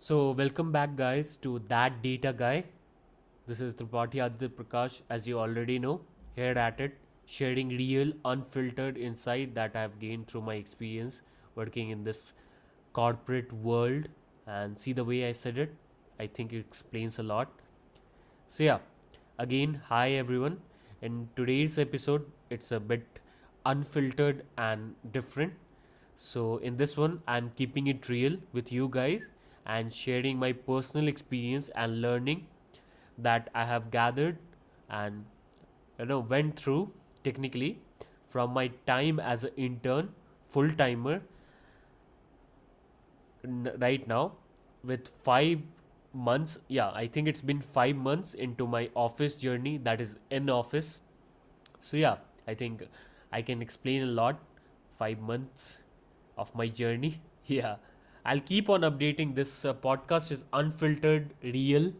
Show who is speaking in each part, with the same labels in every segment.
Speaker 1: So, welcome back, guys, to That Data Guy. This is Tripathi Aditya Prakash, as you already know, here at it, sharing real, unfiltered insight that I've gained through my experience working in this corporate world. And see the way I said it, I think it explains a lot. So, yeah, again, hi everyone. In today's episode, it's a bit unfiltered and different. So, in this one, I'm keeping it real with you guys and sharing my personal experience and learning that I have gathered and went through technically from my time as an intern, full timer right now with 5 months. Yeah, I think it's been 5 months into my office journey, that is in office. So, yeah, I think I can explain a lot. 5 months of my journey. Yeah, I'll keep on updating. This podcast is unfiltered, real,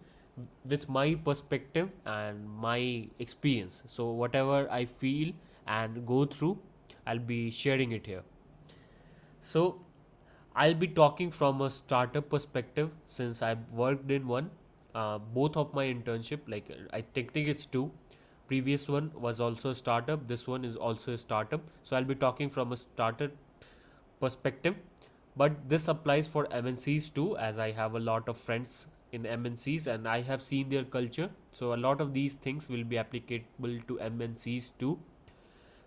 Speaker 1: with my perspective and my experience. So, whatever I feel and go through, I'll be sharing it here. So, I'll be talking from a startup perspective since I've worked in one. Both of my internship, like I technically it's two. Previous one was also a startup. This one is also a startup. So I'll be talking from a startup perspective, but this applies for MNCs too, as I have a lot of friends in MNCs and I have seen their culture. So a lot of these things will be applicable to MNCs too.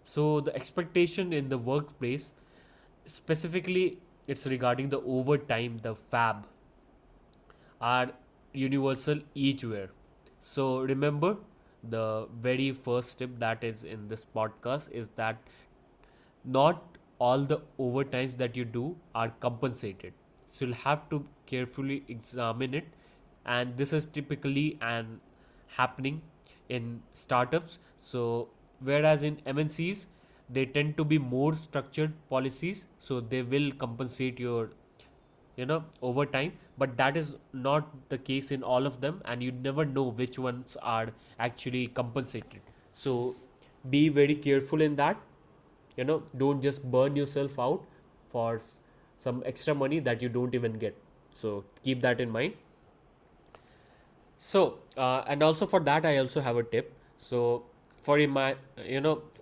Speaker 1: So the expectation in the workplace, specifically, it's regarding the overtime, the fab, are universal each where. So remember, the very first tip that is in this podcast is that not all the overtimes that you do are compensated. So you'll have to carefully examine it, and this is typically an happening in startups. So whereas in MNCs they tend to be more structured policies, so they will compensate your overtime, but that is not the case in all of them, and you never know which ones are actually compensated. So be very careful in that. Don't just burn yourself out for some extra money that you don't even get. So keep that in mind. So and also for that I also have a tip. So for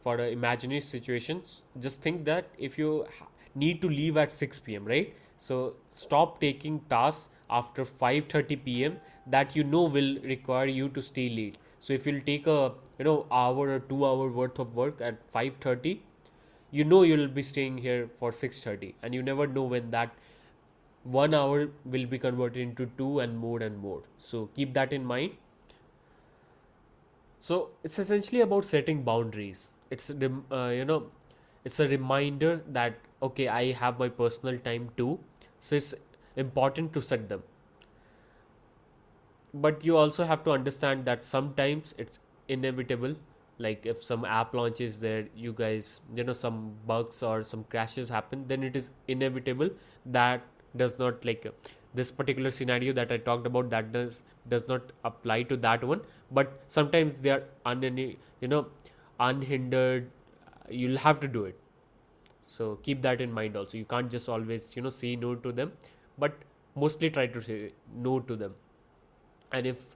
Speaker 1: for imaginary situations, just think that if you need to leave at 6 p.m., right? So stop taking tasks after 5:30 p.m. that will require you to stay late. So if you'll take a hour or 2 hour worth of work at 5:30, you'll be staying here for 6:30, and you never know when that 1 hour will be converted into two and more and more. So keep that in mind. So it's essentially about setting boundaries. It's a reminder that okay, I have my personal time too. So it's important to set them. But you also have to understand that sometimes it's inevitable. Like if some app launches there, you guys, some bugs or some crashes happen, then it is inevitable. That does not like this particular scenario that I talked about, that does not apply to that one. But sometimes they are unhindered. You'll have to do it. So keep that in mind also. You can't just always say no to them, but mostly try to say no to them. And if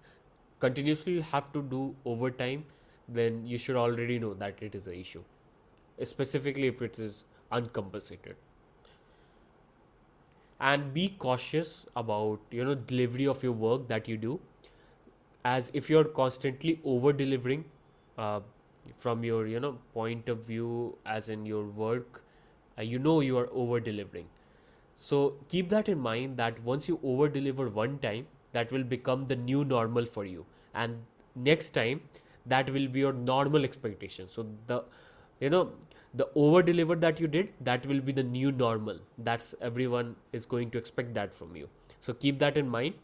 Speaker 1: continuously you have to do overtime, then you should already know that it is an issue, specifically if it is uncompensated. And be cautious about delivery of your work that you do, as if you're constantly over delivering from your point of view, as in your work, you are over delivering. So keep that in mind, that once you over deliver one time, that will become the new normal for you, and next time that will be your normal expectation. So you know the over deliver that you did, that will be the new normal. That's everyone is going to expect that from you. So keep that in mind.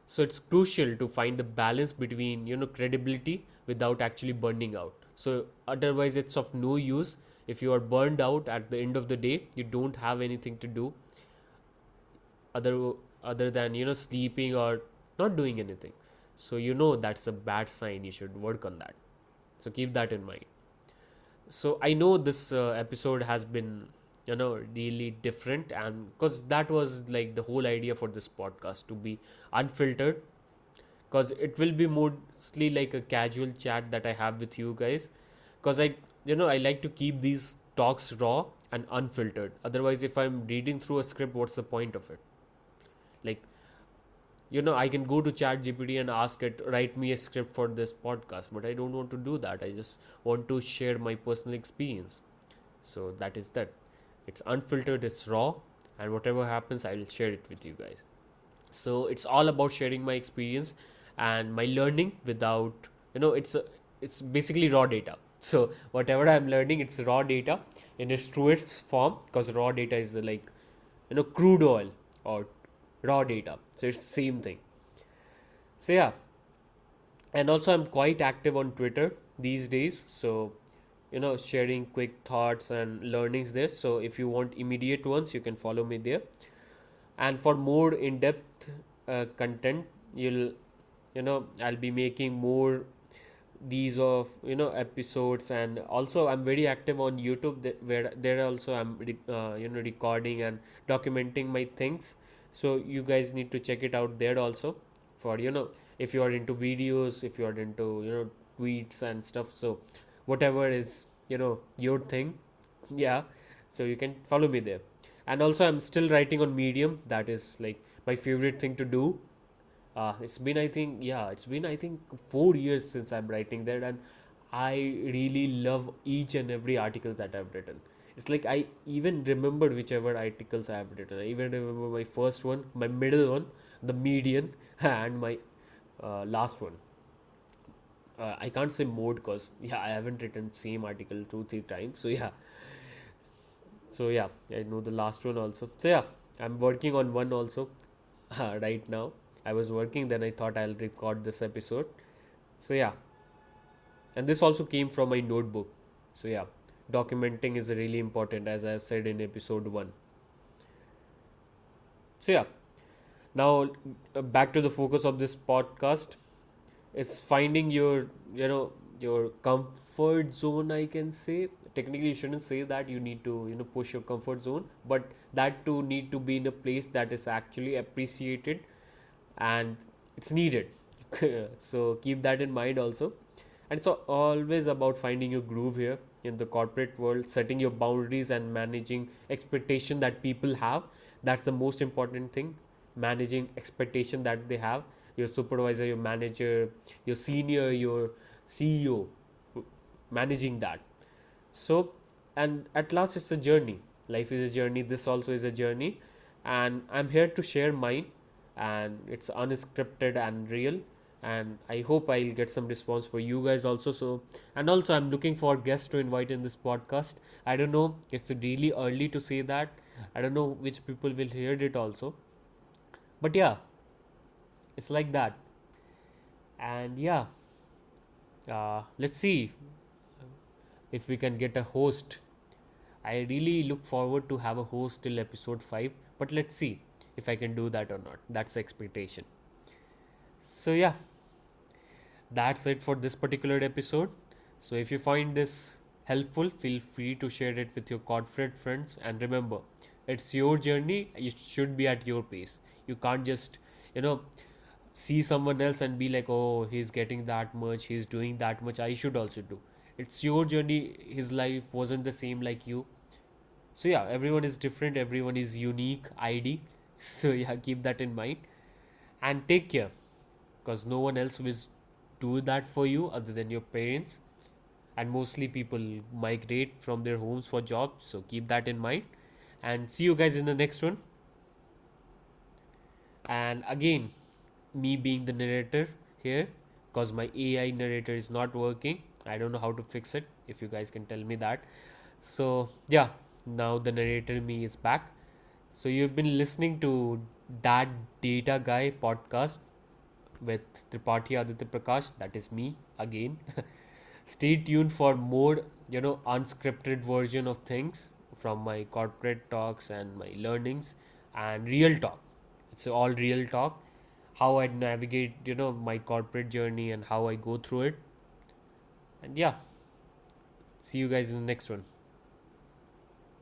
Speaker 1: So it's crucial to find the balance between credibility without actually burning out. So otherwise it's of no use. If you are burned out at the end of the day, you don't have anything to do other other than sleeping or not doing anything. So that's a bad sign. You should work on that. So keep that in mind. So I know this episode has been really different, and because that was like the whole idea for this podcast, to be unfiltered, because it will be mostly like a casual chat that I have with you guys, because I like to keep these talks raw and unfiltered. Otherwise, if I'm reading through a script, what's the point of it? Like, I can go to chat gpt and ask it, write me a script for this podcast, but I don't want to do that. I just want to share my personal experience. So that is that. It's unfiltered, it's raw, and whatever happens, I will share it with you guys. So it's all about sharing my experience and my learning without, it's basically raw data. So whatever I'm learning, it's raw data in its truest form, because raw data is like, crude oil or raw data. So it's same thing. So yeah, and also I'm quite active on Twitter these days. So sharing quick thoughts and learnings there. So if you want immediate ones, you can follow me there. And for more in-depth content, I'll be making more these of episodes. And also I'm very active on YouTube, where there also I'm recording and documenting my things. So you guys need to check it out there also, for if you are into videos, if you are into tweets and stuff. So whatever is your thing, yeah, so you can follow me there. And also I'm still writing on Medium. That is like my favorite thing to do. It's been I think 4 years since I'm writing there, and I really love each and every article that I've written. It's like I even remember whichever articles I have written. I even remember my first one, my middle one, the median, and my last one. I can't say mode, because I haven't written same article 2 3 times. So yeah, I know the last one also. So yeah, I'm working on one also right now. I was working, then I thought I'll record this episode. So yeah, and this also came from my notebook. So yeah, documenting is really important, as I've said in episode 1. So yeah, now back to the focus of this podcast is finding your comfort zone, I can say. Technically you shouldn't say that. You need to push your comfort zone, but that too need to be in a place that is actually appreciated and it's needed. So keep that in mind also. And it's always about finding your groove here in the corporate world, setting your boundaries and managing expectation that people have. That's the most important thing. Managing expectation that they have, your supervisor, your manager, your senior, your CEO, managing that. So, and at last, it's a journey. Life is a journey. This also is a journey. And I'm here to share mine. And it's unscripted and real. And I hope I'll get some response for you guys also. So, and also, I'm looking for guests to invite in this podcast. I don't know. It's really early to say that. I don't know which people will hear it also. But yeah, it's like that. And yeah, let's see if we can get a host. I really look forward to have a host till episode 5, but let's see if I can do that or not. That's the expectation. So yeah, that's it for this particular episode. So if you find this helpful, feel free to share it with your corporate friends, and remember, it's your journey. You should be at your pace. You can't just, you know, see someone else and be like, oh, he's getting that much, he's doing that much, I should also do. It's your journey. His life wasn't the same like you. So yeah, everyone is different, everyone is unique ID. So yeah, keep that in mind and take care, because no one else will do that for you other than your parents. And mostly people migrate from their homes for jobs, so keep that in mind. And see you guys in the next one. And again, me being the narrator here, because my AI narrator is not working. I don't know how to fix it. If you guys can tell me that. So yeah, now the narrator me is back. So you've been listening to That Data Guy podcast with Tripathi Aditya Prakash. That is me again. Stay tuned for more, unscripted version of things from my corporate talks and my learnings and real talk. It's all real talk. How I navigate, my corporate journey and how I go through it. And yeah, see you guys in the next one.